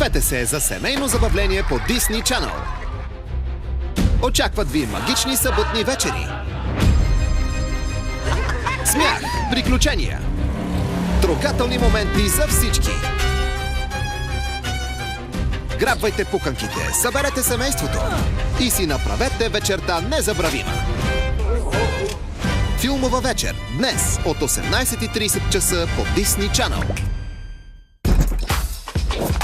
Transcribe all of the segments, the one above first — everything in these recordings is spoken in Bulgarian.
Пригответе се за семейно забавление по Disney Channel. Очакват ви магични съботни вечери. Смях, приключения, трогателни моменти за всички. Грабвайте пуканките, съберете семейството и си направете вечерта незабравима. Филмова вечер днес от 18:30 часа по Disney Channel.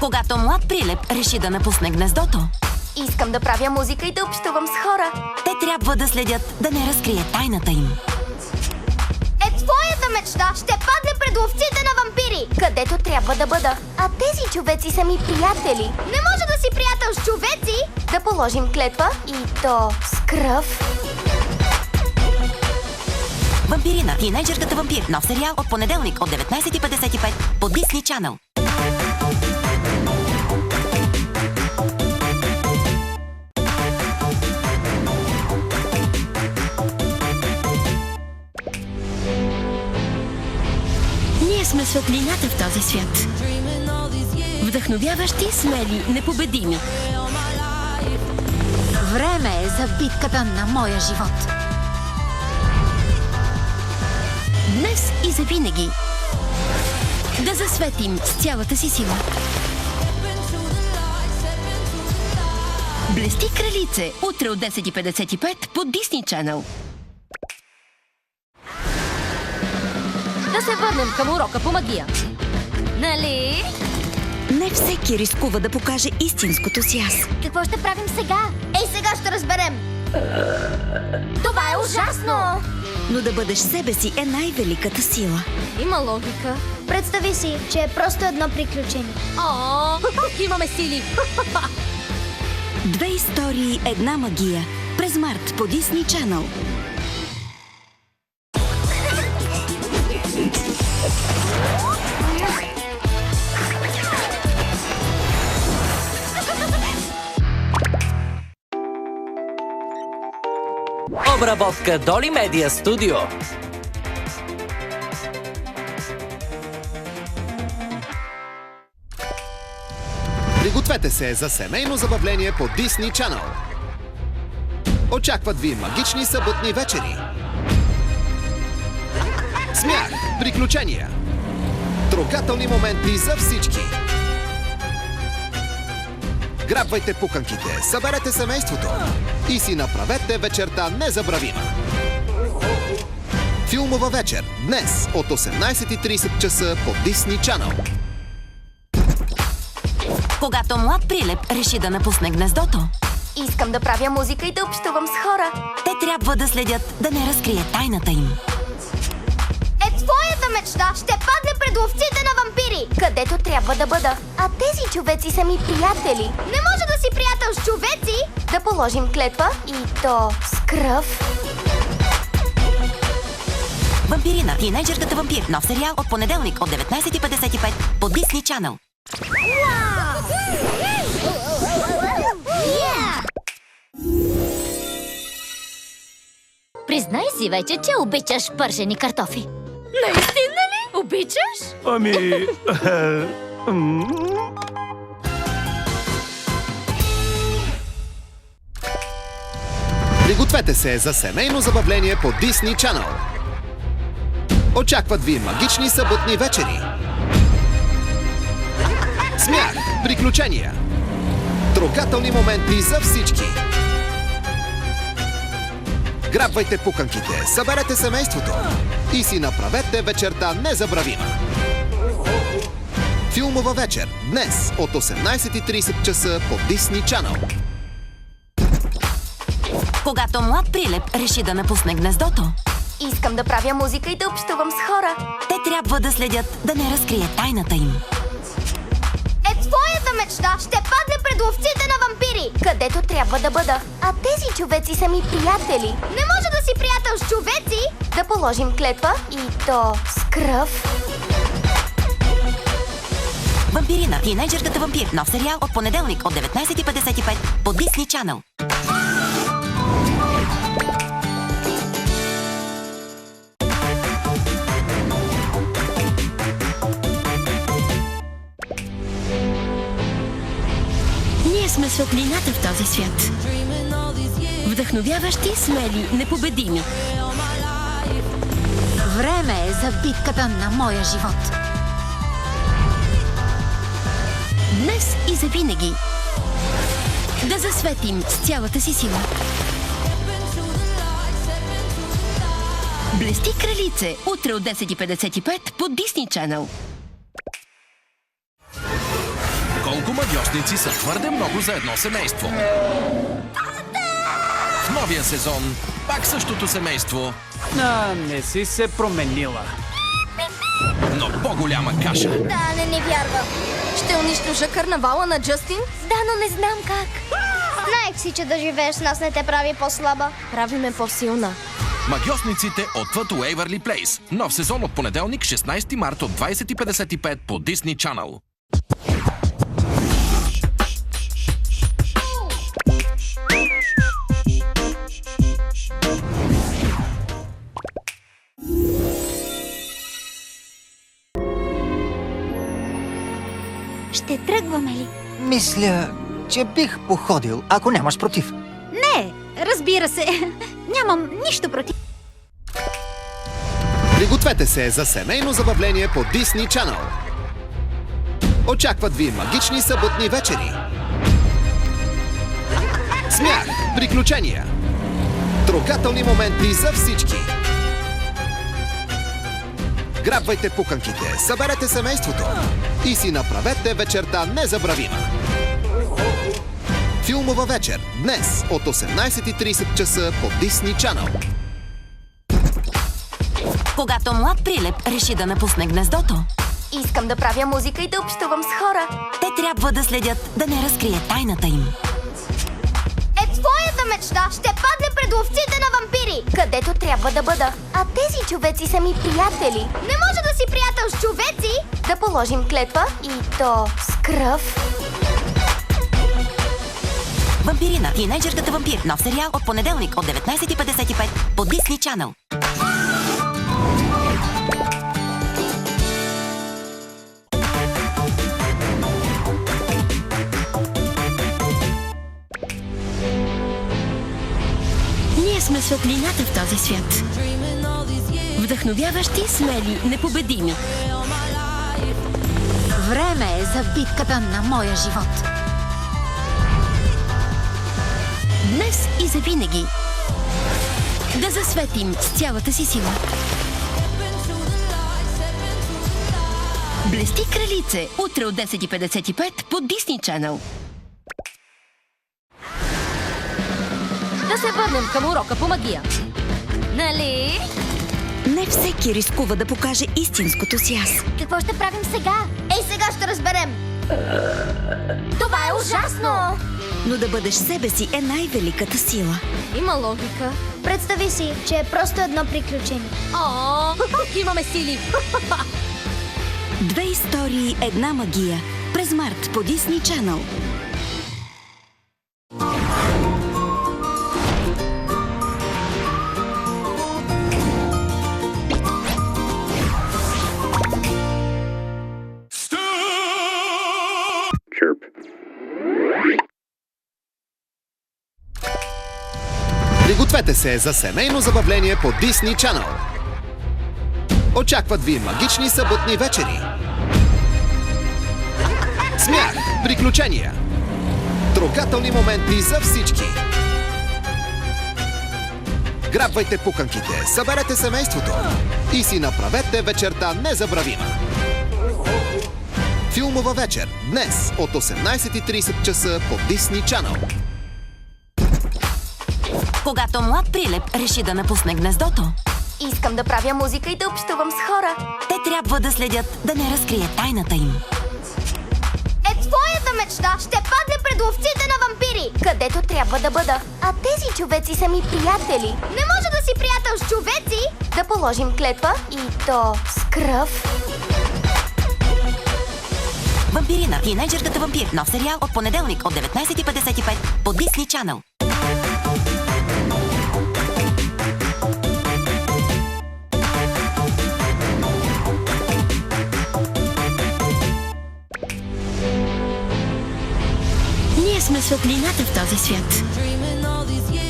Когато млад прилеп реши да напусне гнездото, искам да правя музика и да общувам с хора. те трябва да следят да не разкрие тайната им. Твоята мечта ще падне пред ловците на вампири, където трябва да бъда. А тези човеци са ми приятели. Не може да си приятел с човеци. Да положим клетва и то с кръв. Вампирина, тинейджърката вампир. Нов сериал от понеделник от 19:55 по Disney Channel. Ние сме светлината в този свят. Вдъхновяващи, смели, непобедими. Време е за битката на моя живот. Днес и завинаги. Да засветим с цялата си сила. Блести кралице. Утре от 10:55 по Disney Channel. Да се върнем към урока по магия. Нали? Не всеки рискува да покаже истинското си аз. Какво ще правим сега? Ей, сега ще разберем. Това е ужасно! Но да бъдеш себе си е най-великата сила. Има логика. Представи си, че е просто едно приключение. О, имаме сили. Две истории, една магия. През март по Disney Channel. Обработка Доли Медиа Студио. Пригответе се за семейно забавление по Disney Channel. Очакват ви магични съботни вечери. Смях, приключения, трогателни моменти за всички. Грабвайте пуканките, съберете семейството и си направете вечерта незабравима. Филмова вечер днес от 18:30 часа по Disney Channel. Когато млад прилеп реши да напусне гнездото, Искам да правя музика и да общувам с хора. те трябва да следят да не разкрие тайната им. Твоята мечта ще падне пред ловците на вампири, където трябва да бъда. А тези човеци са ми приятели. Не може да си приятел с човеци. Да положим клетва и то с кръв. Вампирина, тинейджърката вампир. Нов сериал от понеделник от 19:55 по Disney Channel. Признай си вече, че обичаш пържени картофи. Наистина ли? Обичаш? Пригответе се за семейно забавление по Disney Channel. Очакват ви магични съботни вечери. Смях, приключения, трогателни моменти за всички. Грабвайте пуканките, съберете семейството и си направете вечерта незабравима. Филмова вечер днес от 18:30 часа по Disney Channel. Когато млад прилеп реши да напусне гнездото, Искам да правя музика и да общувам с хора. те трябва да следят да не разкрие тайната им. Твоята мечта ще падне пред ловците на вампири, където трябва да бъда. А тези човеци са ми приятели. Не може да си приятел с човеци. Да положим клетва и то с кръв. Вампирина, тинейджърката вампир. Нов сериал от понеделник от 19:55 по Disney Channel. сме светлината в този свят. Вдъхновяващи, смели, непобедими. Време е за битката на моя живот. Днес и завинаги. Да засветим с цялата си сила. Блести кралице. Утре от 10:55 по Disney Channel. Колко магьосници са твърде много за едно семейство? В новия сезон пак същото семейство, Не си се променила. но по-голяма каша. Да, не вярвам. Ще унищожа карнавала на Джастин? Да, но не знам как. Знаех си, че да живееш с нас не те прави по-слаба. Прави ме по-силна. Магьосниците отвъд Уейвърли Плейс. Нов сезон от понеделник, 16 март от 20:55 по Disney Channel. Ще тръгваме ли? Мисля, че бих походил, ако нямаш против. Не, разбира се. Нямам нищо против. Пригответе се за семейно забавление по Disney Channel. Очакват ви магични съботни вечери. Смях, приключения, трогателни моменти за всички. Грабвайте пуканките, съберете семейството и си направете вечерта незабравима. Филмова вечер днес от 18:30 часа по Disney Channel. Когато млад прилеп реши да напусне гнездото, Искам да правя музика и да общувам с хора. те трябва да следят да не разкрие тайната им. Твоята мечта ще падне пред ловците на вампири, където трябва да бъда. А тези човеци са ми приятели. Не може да си приятел с човеци. Да положим клетва и то с кръв. Вампирина, тинейджърката вампир. Нов сериал от понеделник от 19:55 по Disney Channel. Ние сме светлината в този свят. Вдъхновяващи, смели, непобедими. Време е за битката на моя живот. Днес и завинаги. Да засветим с цялата си сила. Блести кралице. Утре от 10:55 по Disney Channel. Да се върнем към урока по магия. Нали? Не всеки рискува да покаже истинското си аз. Какво ще правим сега? Ей, сега ще разберем. Това е ужасно! Но да бъдеш себе си е най-великата сила. Има логика. Представи си, че е просто едно приключение. О, имаме сили. Две истории, една магия. През март по Disney Channel. Пригответе се за семейно забавление по Disney Channel. Очакват ви магични съботни вечери. Смях, приключения, трогателни моменти за всички. Грабвайте пуканките, съберете семейството и си направете вечерта незабравима. Филмова вечер днес от 18:30 часа по Disney Channel. Когато млад прилеп реши да напусне гнездото, Искам да правя музика и да общувам с хора. те трябва да следят да не разкрие тайната им. Твоята мечта ще падне пред ловците на вампири, където трябва да бъда. А тези човеци са ми приятели. Не може да си приятел с човеци. Да положим клетва и то с кръв. Вампирина, тинейджърката вампир. Нов сериал от понеделник от 19:55 по Disney Channel. сме светлината в този свят.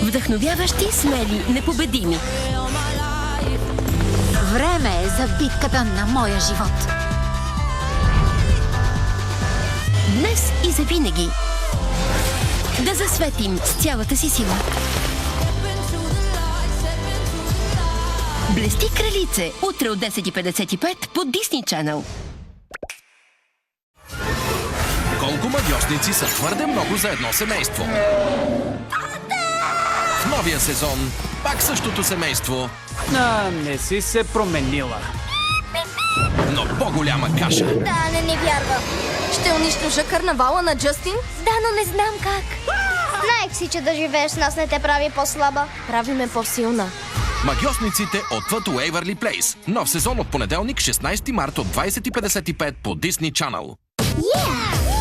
Вдъхновяващи, смели, непобедими. Време е за битката на моя живот. Днес и завинаги. Да засветим с цялата си сила. Блести кралице. Утре от 10:55 по Disney Channel. Колко магьосници са твърде много за едно семейство? В новия сезон пак същото семейство, Не си се променила. но по-голяма каша. Да, не вярвам. Ще унищожа карнавала на Джастин? Да, но не знам как. Знаех си, че да живееш с нас не те прави по-слаба. Прави ме по-силна. Магьосниците отвъд Уейвърли Плейс. Нов сезон от понеделник, 16 март от 20:55 по Disney Channel. Yeah!